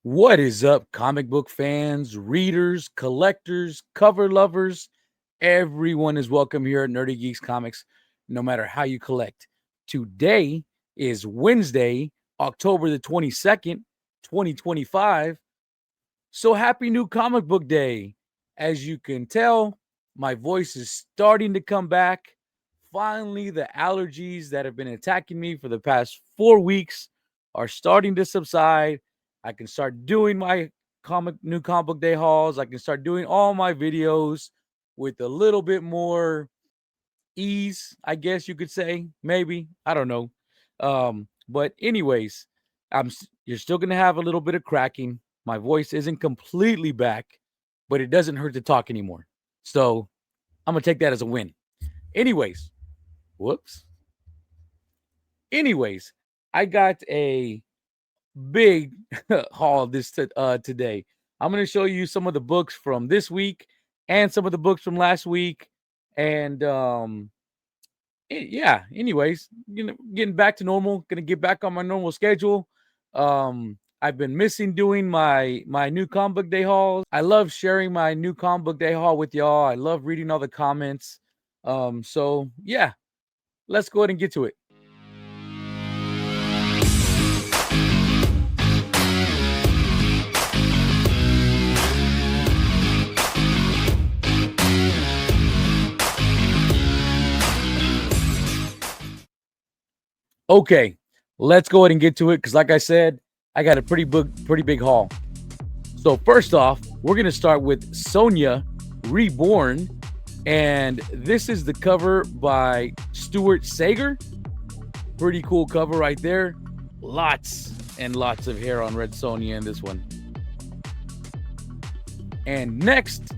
What is up, comic book fans, readers, collectors, cover lovers? Everyone is welcome here at Nerdy Geeks Comics, no matter how you collect. Today is Wednesday, October the 22nd, 2025. So happy new comic book day. As you can tell, my voice is starting to come back. Finally, the allergies that have been attacking me for the past 4 weeks are starting to subside. I can start doing my new comic book day hauls. I can start doing all my videos with a little bit more ease, I guess you could say. Maybe. I don't know. But anyways, you're still gonna have a little bit of cracking. My voice isn't completely back, but it doesn't hurt to talk anymore. So I'm gonna take that as a win. Anyways, whoops. Anyways, I got a big haul today. I'm going to show you some of the books from this week and some of the books from last week. And yeah, anyways, getting back to normal, going to get back on my normal schedule. I've been missing doing my new comic book day hauls. I love sharing my new comic book day haul with y'all. I love reading all the comments. So yeah, let's go ahead and get to it. Okay, let's go ahead and get to it because, like I said, I got a pretty big haul. So first off, we're gonna start with Sonya Reborn, and this is the cover by Stuart Sager. Pretty cool cover right there. Lots and lots of hair on Red Sonya in this one. And next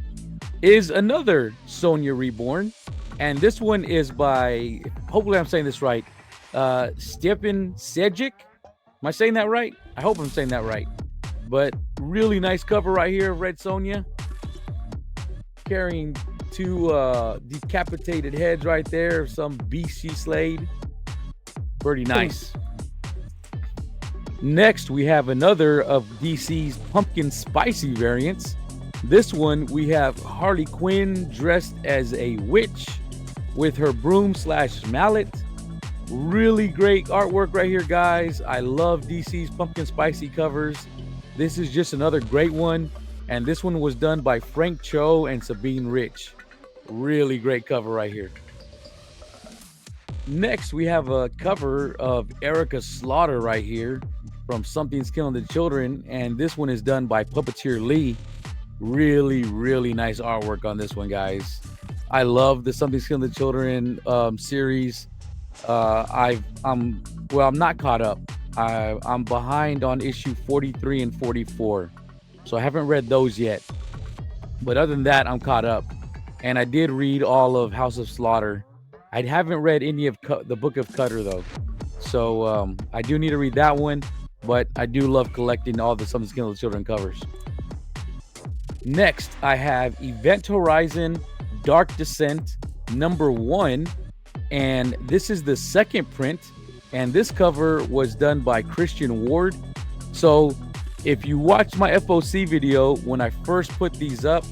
is another Sonya Reborn, and this one is by, hopefully I'm saying this right, Stjepan Sejic. Am I saying that right? I hope I'm saying that right. But really nice cover right here of Red Sonya. Carrying two decapitated heads right there of some beast she slayed. Pretty nice. Next, we have another of DC's pumpkin spicy variants. This one, we have Harley Quinn dressed as a witch with her broom/mallet. Really great artwork right here, guys. I love DC's pumpkin spicy covers. This is just another great one. And this one was done by Frank Cho and Sabine Rich. Really great cover right here. Next, we have a cover of Erica Slaughter right here from Something's Killing the Children. And this one is done by Puppeteer Lee. Really nice artwork on this one, guys. I love the Something's Killing the Children series. I'm not caught up. I'm behind on issue 43 and 44, so I haven't read those yet. But other than that, I'm caught up, and I did read all of House of Slaughter. I haven't read any of the Book of Cutter though, so I do need to read that one. But I do love collecting all the Something's Killing the Children covers. Next, I have Event Horizon Dark Descent #1. And this is the second print, and this cover was done by Christian Ward. So if you watch my FOC video when I first put these up,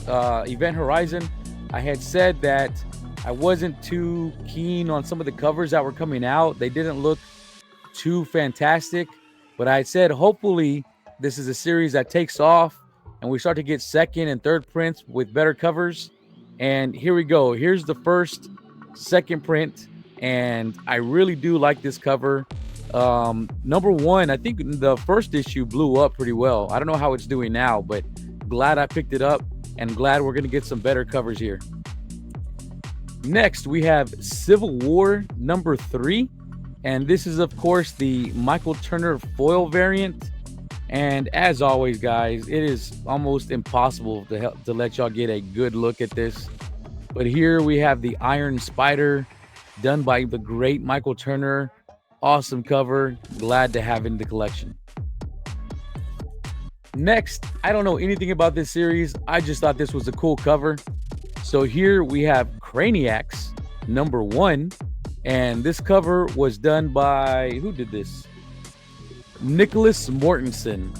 Event Horizon, I had said that I wasn't too keen on some of the covers that were coming out. They didn't look too fantastic, but I had said hopefully this is a series that takes off and we start to get second and third prints with better covers. And here we go. Here's the second print, and I really do like this cover. #1, I think the first issue blew up pretty well. I don't know how it's doing now, but glad I picked it up and glad we're going to get some better covers here. Next, we have Civil War #3, and this is of course the Michael Turner foil variant. And as always, guys, it is almost impossible to let y'all get a good look at this. But here we have the Iron Spider done by the great Michael Turner. Awesome cover. Glad to have it in the collection. Next, I don't know anything about this series. I just thought this was a cool cover. So here we have Craniacs #1. And this cover was done by, who did this? Nicholas Mortensen.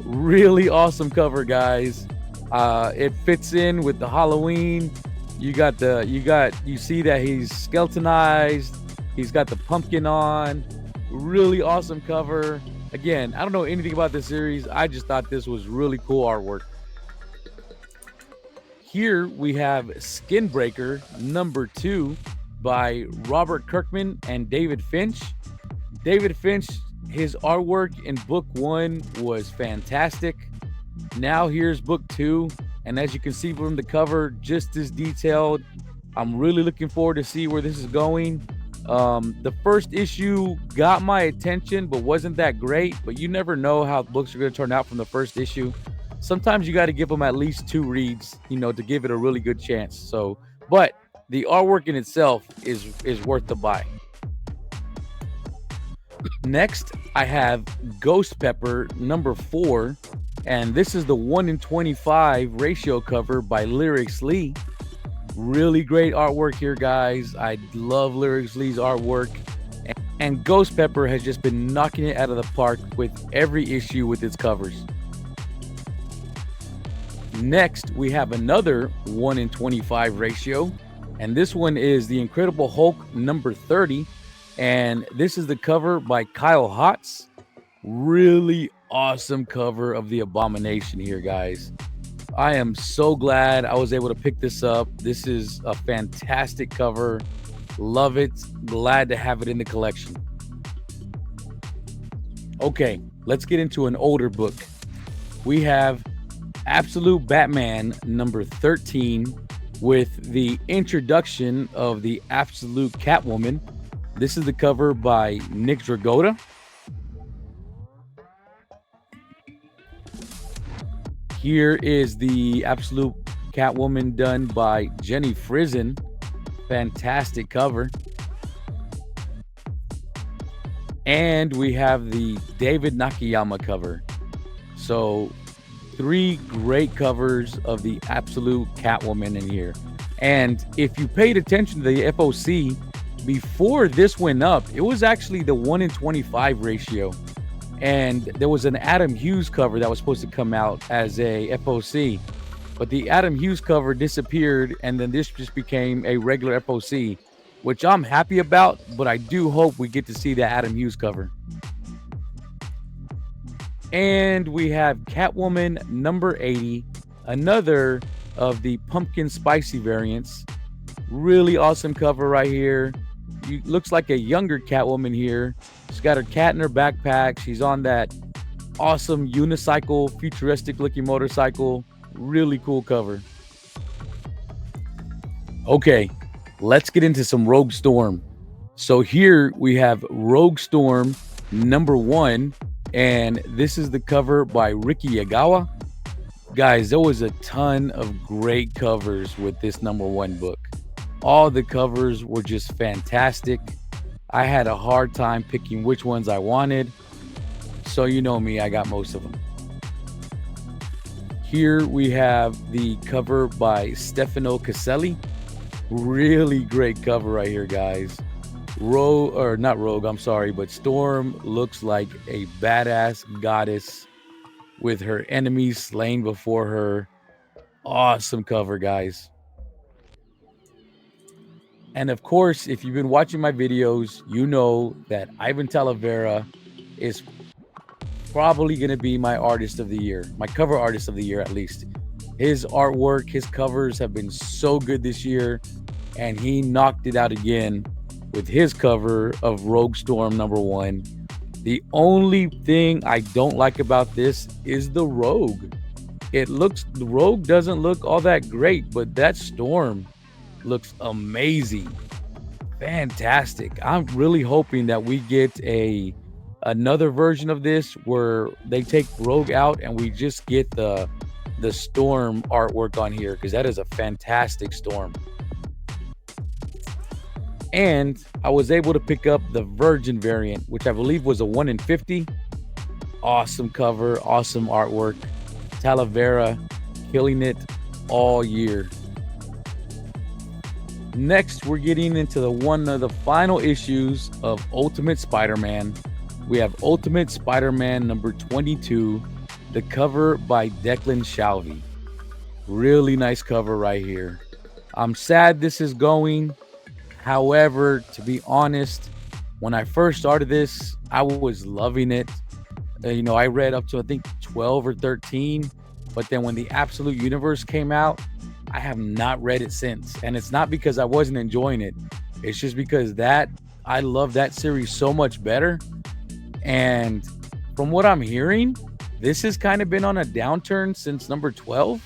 Really awesome cover, guys. It fits in with the Halloween. You see that he's skeletonized. He's got the pumpkin on. Really awesome cover. Again, I don't know anything about this series. I just thought this was really cool artwork. Here we have Skinbreaker #2 by Robert Kirkman and David Finch. David Finch, his artwork in book 1 was fantastic. Now here's book 2, and as you can see from the cover, just as detailed. I'm really looking forward to see where this is going. The first issue got my attention, but wasn't that great. But you never know how books are going to turn out from the first issue. Sometimes you got to give them at least 2 reads, to give it a really good chance. So, but the artwork in itself is worth the buy. Next, I have Ghost Pepper #4, and this is the 1-in-25 ratio cover by Lyrics Lee. Really great artwork here, guys. I love Lyrics Lee's artwork, and Ghost Pepper has just been knocking it out of the park with every issue with its covers. Next, we have another 1-in-25 ratio, and this one is the Incredible Hulk #30, and this is the cover by Kyle Hotz. Really awesome cover of the Abomination here, guys. I am so glad I was able to pick this up. This is a fantastic cover. Love it. Glad to have it in the collection. Okay, let's get into an older book. We have Absolute Batman #13 with the introduction of the Absolute Catwoman. This is the cover by Nick Dragotta. Here is the Absolute Catwoman done by Jenny Frison. Fantastic cover. And we have the David Nakayama cover. So 3 great covers of the Absolute Catwoman in here. And if you paid attention to the FOC, before this went up, it was actually the 1-in-25 ratio. And there was an Adam Hughes cover that was supposed to come out as a FOC. But the Adam Hughes cover disappeared, and then this just became a regular FOC, which I'm happy about, but I do hope we get to see the Adam Hughes cover. And we have Catwoman #80, another of the pumpkin spicy variants. Really awesome cover right here. Looks like a younger Catwoman here. She's got her cat in her backpack. She's on that awesome unicycle, futuristic looking motorcycle. Really cool cover. Okay, let's get into some Rogue Storm. So here we have Rogue Storm #1, and this is the cover by Ricky Yagawa. Guys, there was a ton of great covers with this #1 book. All the covers were just fantastic. I had a hard time picking which ones I wanted. So you know me, I got most of them. Here we have the cover by Stefano Caselli. Really great cover right here, guys. But Storm looks like a badass goddess with her enemies slain before her. Awesome cover, guys. And of course, if you've been watching my videos, you know that Ivan Talavera is probably going to be my artist of the year, my cover artist of the year, at least. His artwork, his covers have been so good this year, and he knocked it out again with his cover of Rogue Storm #1. The only thing I don't like about this is the Rogue. The Rogue doesn't look all that great, but that Storm looks amazing. Fantastic. I'm really hoping that we get another version of this where they take Rogue out and we just get the Storm artwork on here, because that is a fantastic Storm. And I was able to pick up the Virgin variant, which I believe was a 1-in-50. Awesome cover, awesome artwork. Talavera killing it all year. Next, we're getting into one of the final issues of Ultimate Spider-Man. We have Ultimate Spider-Man #22 the cover by Declan Shalvey. Really nice cover right here. I'm sad this is going. However, to be honest, when I first started this, I was loving it. I read up to I think 12 or 13, but then when the Absolute Universe came out, I have not read it since. And it's not because I wasn't enjoying it. It's just because I love that series so much better. And from what I'm hearing, this has kind of been on a downturn since number 12.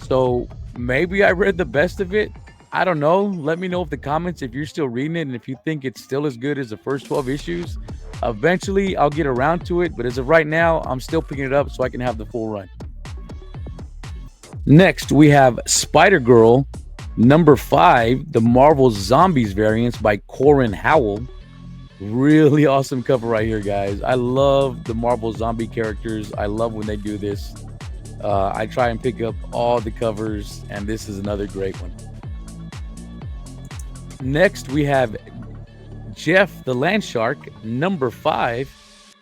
So maybe I read the best of it. I don't know. Let me know in the comments if you're still reading it and if you think it's still as good as the first 12 issues. Eventually, I'll get around to it. But as of right now, I'm still picking it up so I can have the full run. Next, we have Spider-Girl, number 5, the Marvel Zombies variants by Corin Howell. Really awesome cover right here, guys. I love the Marvel zombie characters. I love when they do this. I try and pick up all the covers, and this is another great one. Next, we have Jeff the Land Shark, number 5.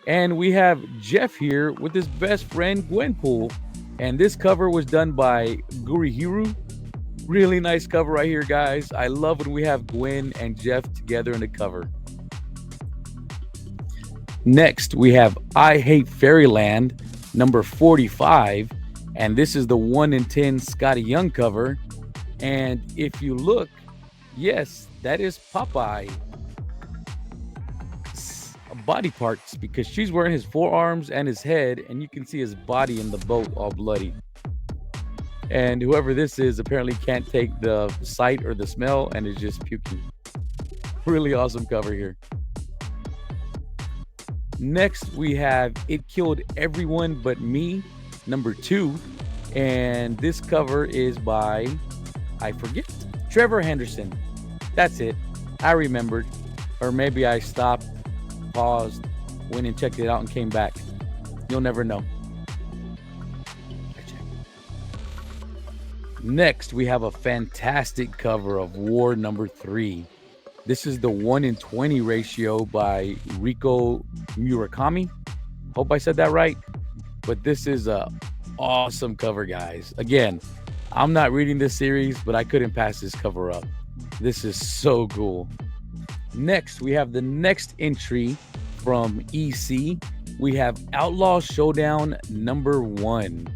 And we have Jeff here with his best friend, Gwenpool. And this cover was done by Gurihiru. Really nice cover right here, guys. I love when we have Gwen and Jeff together in the cover. Next, we have I Hate Fairyland, number 45. And this is the 1 in 10 Scotty Young cover. And if you look, yes, that is Popeye body parts, because she's wearing his forearms and his head, and you can see his body in the boat all bloody. And whoever this is apparently can't take the sight or the smell and is just puking. Really awesome cover here. Next, we have It Killed Everyone But Me, number 2. And this cover is by, I forget, Trevor Henderson. That's it. I remembered. Or maybe I stopped, paused, went and checked it out and came back. You'll never know. Next, we have a fantastic cover of War number 3. This is the 1 in 20 ratio by Riko Murakami. Hope I said that right. But this is a awesome cover, guys. Again, I'm not reading this series, but I couldn't pass this cover up. This is so cool. Next, we have the next entry from EC. We have Outlaw Showdown number 1.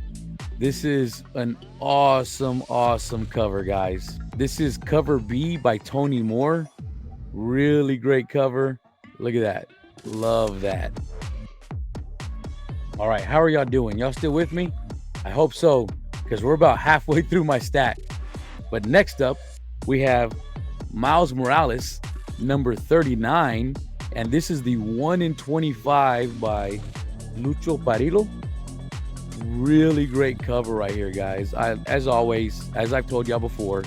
This is an awesome cover, guys. This is cover B by Tony Moore. Really great cover. Look at that. Love that. All right, how are y'all doing? Y'all still with me? I hope so, because we're about halfway through my stack. But next up, we have Miles Morales, number 39, and this is the 1 in 25 by Lucho Parillo. Really great cover right here, guys. As always, as I've told y'all before,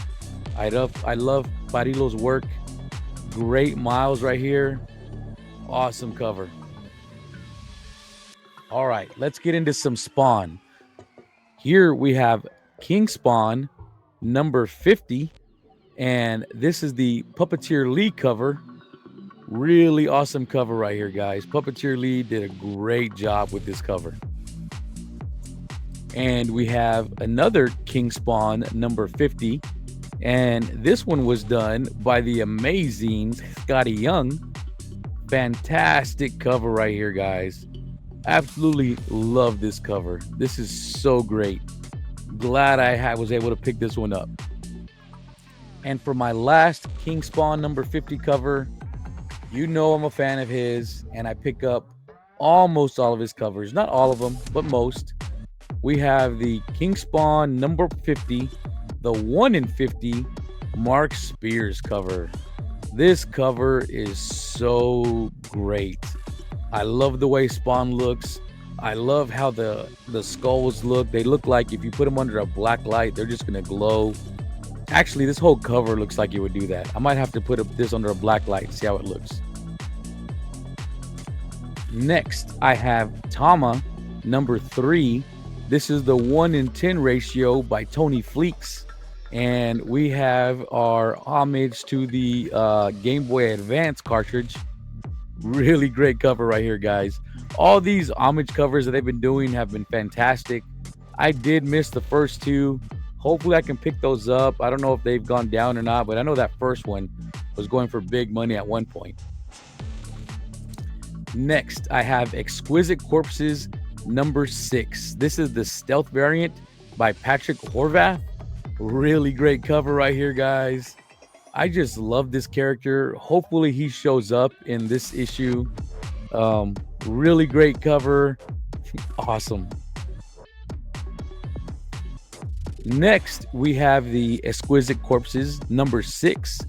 I love Parillo's work. Great Miles right here. Awesome cover. All right, let's get into some Spawn. Here we have King Spawn, number 50. And this is the Puppeteer Lee cover. Really awesome cover right here, guys. Puppeteer Lee did a great job with this cover. And we have another King Spawn, number 50. And this one was done by the amazing Scotty Young. Fantastic cover right here, guys. Absolutely love this cover. This is so great. Glad I was able to pick this one up. And for my last King Spawn number 50 cover, you know I'm a fan of his, and I pick up almost all of his covers. Not all of them, but most. We have the King Spawn number 50, the 1 in 50 Mark Spears cover. This cover is so great. I love the way Spawn looks. I love how the skulls look. They look like if you put them under a black light, they're just going to glow. Actually, this whole cover looks like it would do that. I might have to put this under a black light and see how it looks. Next, I have Tama, number 3. This is the 1 in 10 ratio by Tony Fleeks. And we have our homage to the Game Boy Advance cartridge. Really great cover right here, guys. All these homage covers that they've been doing have been fantastic. I did miss the first two. Hopefully, I can pick those up. I don't know if they've gone down or not, but I know that first one was going for big money at one point. Next, I have Exquisite Corpses number 6. This is the stealth variant by Patrick Horvath. Really great cover right here, guys. I just love this character. Hopefully he shows up in this issue. Really great cover. Awesome. Next, we have the Exquisite Corpses number 6.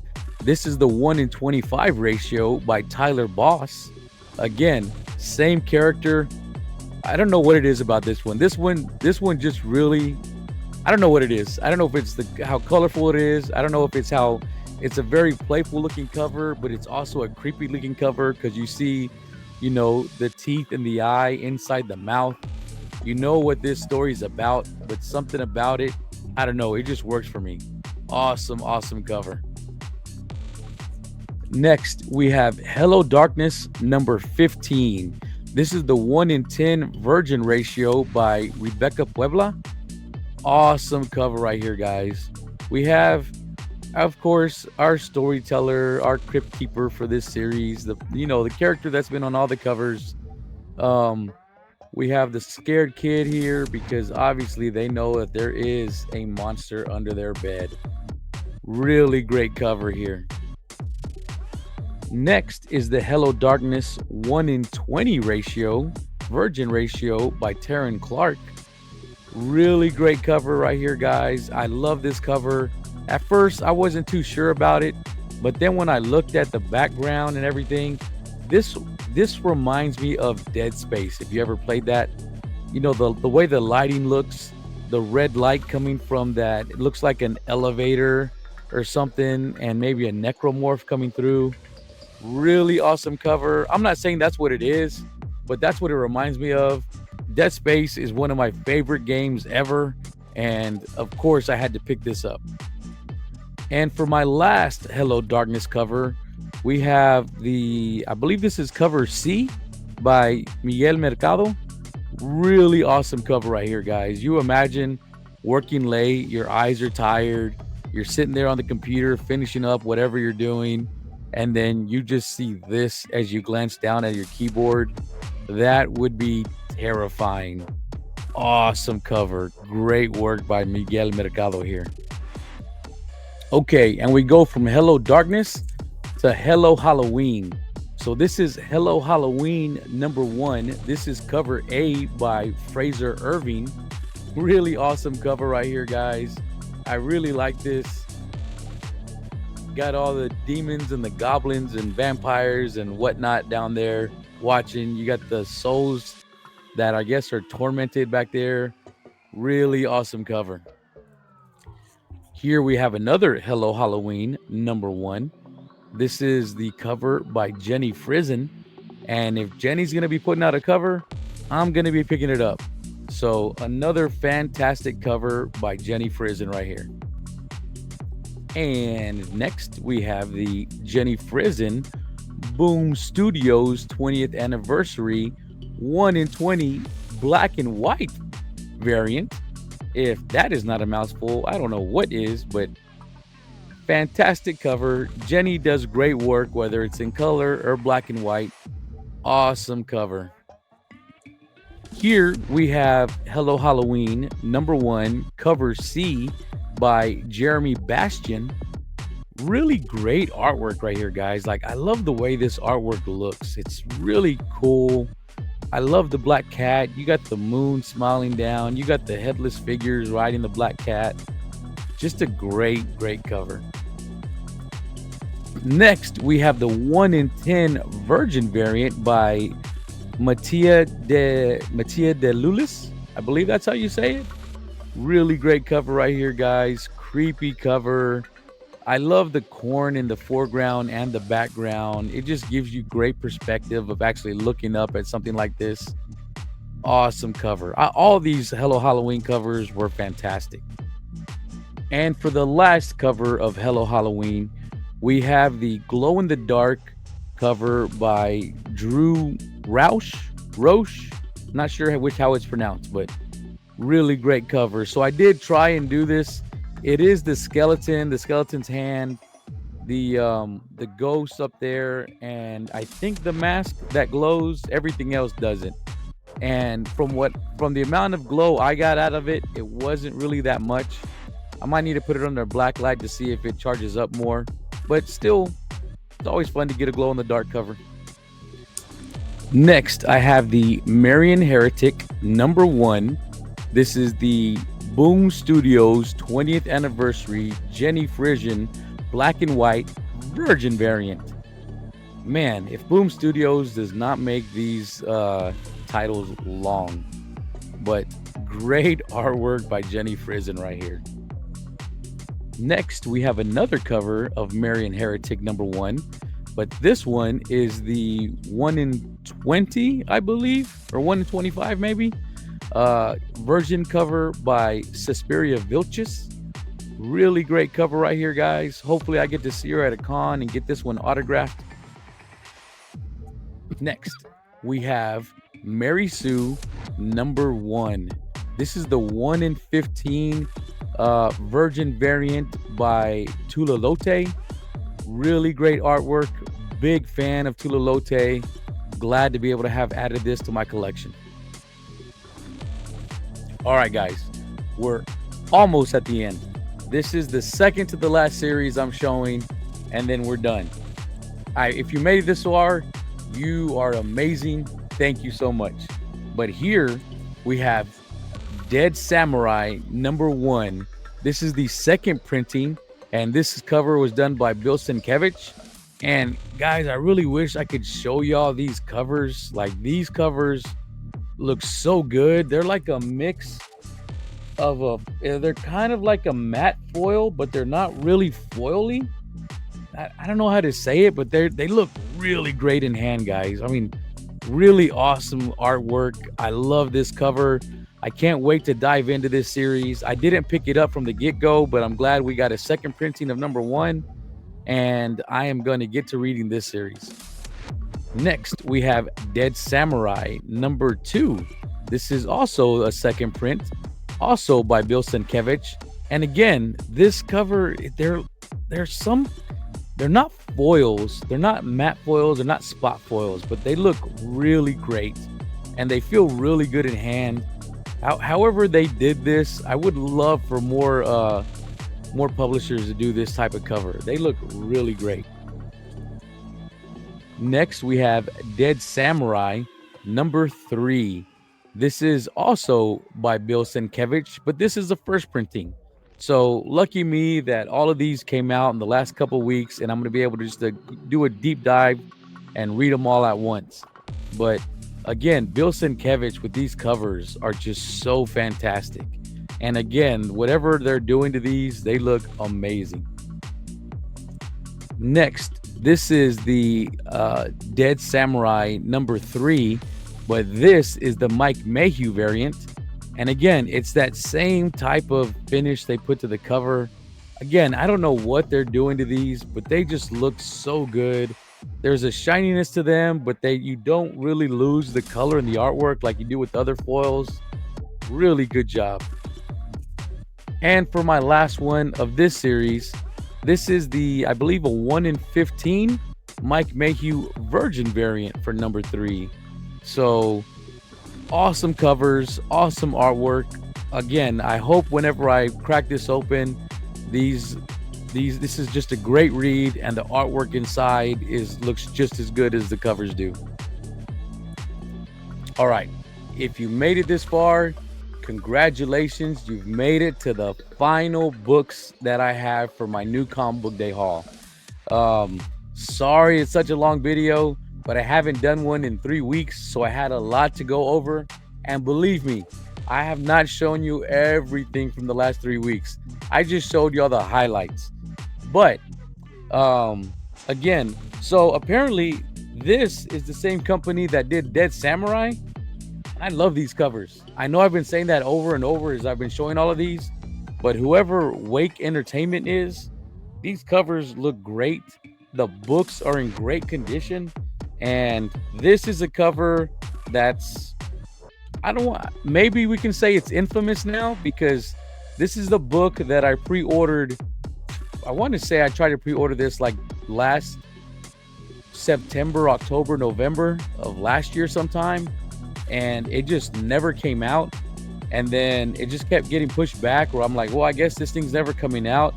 This is the 1-in-25 ratio by Tyler Boss. Again, same character. I don't know what it is about this one. This one just really, I don't know what it is. I don't know if it's how colorful it is. I don't know if it's how it's a very playful looking cover, but it's also a creepy looking cover because you see, the teeth in the eye inside the mouth. You know what this story is about, but something about it, I don't know, it just works for me. Awesome cover. Next, we have Hello Darkness number 15. This is the 1-in-10 virgin ratio by Rebecca Puebla. Awesome cover right here, guys. We have, of course, our storyteller, our crypt keeper for this series, the character that's been on all the covers. We have the scared kid here because obviously they know that there is a monster under their bed. Really great cover here. Next is the Hello Darkness 1-in-20 ratio, virgin ratio by Taryn Clark. Really great cover right here, guys. I love this cover. At first, I wasn't too sure about it, but then when I looked at the background and everything, this reminds me of Dead Space. If you ever played that, the way the lighting looks, the red light coming from that, it looks like an elevator or something, and maybe a necromorph coming through. Really awesome cover. I'm not saying that's what it is, but that's what it reminds me of. Dead Space is one of my favorite games ever, and of course I had to pick this up. And for my last Hello Darkness cover, we have I believe this is cover C by Miguel Mercado. Really awesome cover right here, guys. You imagine working late, your eyes are tired, you're sitting there on the computer finishing up whatever you're doing, and then you just see this as you glance down at your keyboard. That would be terrifying. Awesome cover. Great work by Miguel Mercado here. Okay, and we go from Hello Darkness to Hello Halloween. So this is Hello Halloween number 1. This is cover A by Fraser Irving. Really awesome cover right here, guys. I really like this. Got all the demons and the goblins and vampires and whatnot down there watching. You got the souls that I guess are tormented back there. Really awesome cover. Here we have another Hello Halloween number 1. This is the cover by Jenny Frizen. And if Jenny's going to be putting out a cover, I'm going to be picking it up. So another fantastic cover by Jenny Frizen right here. And next we have the Jenny Frizen Boom Studios 20th anniversary 1-in-20 black and white variant. If that is not a mouthful, I don't know what is, but fantastic cover. Jenny does great work, whether it's in color or black and white. Awesome cover. Here we have Hello Halloween number 1, cover C by Jeremy Bastian. Really great artwork right here, guys. Like, I love the way this artwork looks. It's really cool. I love the black cat. You got the moon smiling down. You got the headless figures riding the black cat. Just a great cover. Next, we have the 1-in-10 virgin variant by Mattia de Lulis. I believe that's how you say it. Really great cover right here, guys. Creepy cover. I love the corn in the foreground and the background. It just gives you great perspective of actually looking up at something like this. Awesome cover. All these Hello Halloween covers were fantastic. And for the last cover of Hello Halloween, we have the glow-in-the-dark cover by Drew Roush. Roche, not sure how it's pronounced, but really great cover. So I did try and do this. It is the skeleton's hand, the ghost up there, and I think the mask that glows. Everything else doesn't. And from the amount of glow I got out of it, it wasn't really that much. I might need to put it under a black light to see if it charges up more. But still, it's always fun to get a glow in the dark cover. Next, I have the Marion Heretic #1. This is the Boom Studios 20th anniversary Jenny Frisian black and white virgin variant. Man, if Boom Studios does not make these titles long, but great artwork by Jenny Frisian right here. Next, we have another cover of Marion Heretic #1, but this one is the 1 in 20, I believe, or 1 in 25 maybe. Version cover by Suspiria Vilchis. Really great cover right here, guys. Hopefully I get to see her at a con and get this one autographed. Next, we have Mary Sue #1. This is the 1 in 15 virgin variant by Tula Lote. Really great artwork. Big fan of Tula Lote. Glad to be able to have added this to my collection. All right, guys, we're almost at the end. This is the second to the last series I'm showing, and then we're done. If you made it this far, you are amazing. Thank you so much. But here we have Dead Samurai #1. This is the second printing, and this cover was done by Bill Sienkiewicz. And guys, I really wish I could show y'all these covers. Like, these covers look so good. They're like a mix of they're kind of like a matte foil, but they're not really foily. I don't know how to say it, but they look really great in hand, guys. I mean, really awesome artwork. I love this cover. I can't wait to dive into this series. I didn't pick it up from the get-go, but I'm glad we got a second printing of #1, and I am going to get to reading this series. Next, we have Dead Samurai #2. This is also a second print, also by Bill Sienkiewicz. And again, this cover, they're not foils, they're not matte foils, they're not spot foils, but they look really great and they feel really good in hand. However they did this, I would love for more publishers to do this type of cover. They look really great. Next, we have Dead Samurai #3. This is also by Bill Sienkiewicz, but this is the first printing. So lucky me that all of these came out in the last couple of weeks, and I'm going to be able to just do a deep dive and read them all at once. But again, Bill Sienkiewicz with these covers are just so fantastic. And again, whatever they're doing to these, they look amazing. Next, this is the Dead Samurai #3, but this is the Mike Mayhew variant. And again, it's that same type of finish they put to the cover. Again, I don't know what they're doing to these, but they just look so good. There's a shininess to them, but you don't really lose the color in the artwork like you do with other foils. Really good job. And for my last one of this series, this is I believe, a 1 in 15 Mike Mayhew Virgin variant for #3. So awesome covers, awesome artwork. Again, I hope whenever I crack this open, this is just a great read, and the artwork inside looks just as good as the covers do. All right, if you made it this far, congratulations. You've made it to the final books that I have for my new comic book day haul. Sorry it's such a long video, but I haven't done one in 3 weeks, so I had a lot to go over. And believe me, I have not shown you everything from the last 3 weeks. I just showed you all the highlights. But again, so apparently this is the same company that did Dead Samurai. I love these covers. I know I've been saying that over and over as I've been showing all of these, but whoever Wake Entertainment is, these covers look great. The books are in great condition, and this is a cover that's, I don't want, maybe we can say it's infamous now, because this is the book that I pre-ordered. I want to say I tried to pre-order this like last September, October, November of last year sometime, and it just never came out. And then it just kept getting pushed back, where I'm like, well, I guess this thing's never coming out.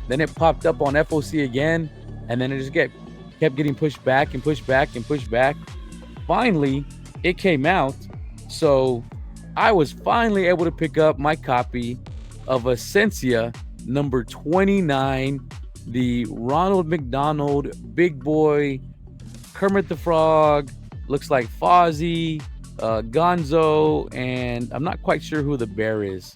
Then it popped up on FOC again, and then it just kept getting pushed back and pushed back and pushed back. Finally, it came out. So I was finally able to pick up my copy of Essentia number 29, the Ronald McDonald Big Boy, Kermit the Frog, looks like Fozzie, Gonzo, and I'm not quite sure who the bear is.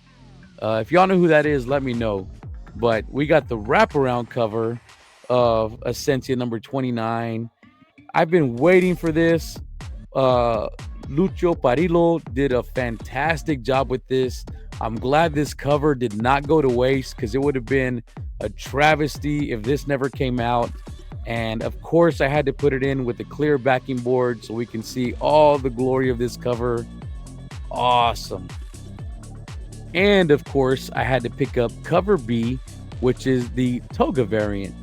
If y'all know who that is, let me know. But we got the wraparound cover of Essentia number 29. I've been waiting for this. Lucio Parillo did a fantastic job with this. I'm glad this cover did not go to waste, because it would have been a travesty if this never came out. And of course, I had to put it in with the clear backing board so we can see all the glory of this cover. Awesome. And of course, I had to pick up cover B, which is the toga variant.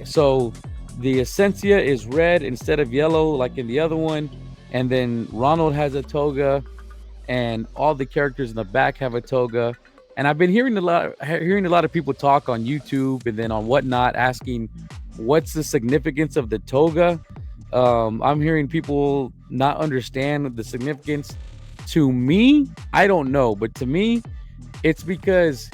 So the Essentia is red instead of yellow like in the other one. And then Ronald has a toga, and all the characters in the back have a toga. And I've been hearing a lot of people talk on YouTube and then on whatnot, asking what's the significance of the toga. I'm hearing people not understand the significance. To me, I don't know, but to me, it's because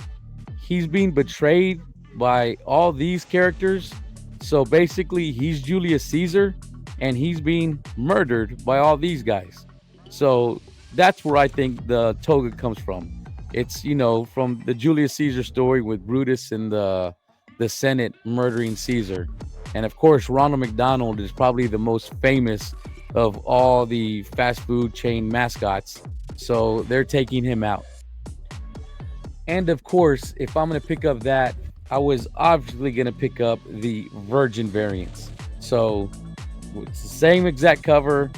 he's being betrayed by all these characters. So basically, he's Julius Caesar, and he's being murdered by all these guys. So that's where I think the toga comes from. It's, from the Julius Caesar story with Brutus and the Senate murdering Caesar. And of course, Ronald McDonald is probably the most famous of all the fast food chain mascots. So they're taking him out. And of course, if I'm going to pick up that, I was obviously going to pick up the Virgin variants. So it's the same exact cover.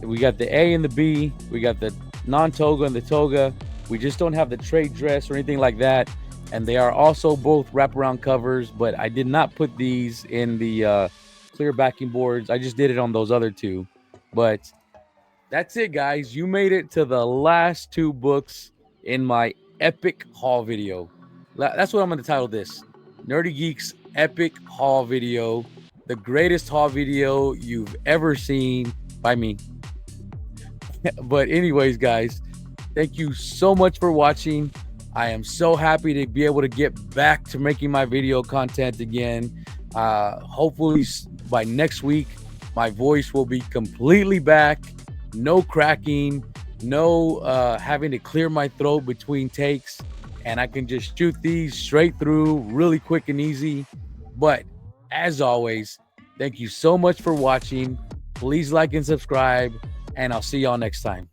We got the A and the B. We got the non-toga and the toga. We just don't have the trade dress or anything like that. And they are also both wraparound covers, but I did not put these in the clear backing boards. I just did it on those other two. But that's it, guys. You made it to the last two books in my epic haul video. That's what I'm going to title this. Nerdy Geek's epic haul video. The greatest haul video you've ever seen by me. But anyways, guys, thank you so much for watching. I am so happy to be able to get back to making my video content again. Hopefully by next week, my voice will be completely back. No cracking, no having to clear my throat between takes. And I can just shoot these straight through really quick and easy. But as always, thank you so much for watching. Please like and subscribe, and I'll see y'all next time.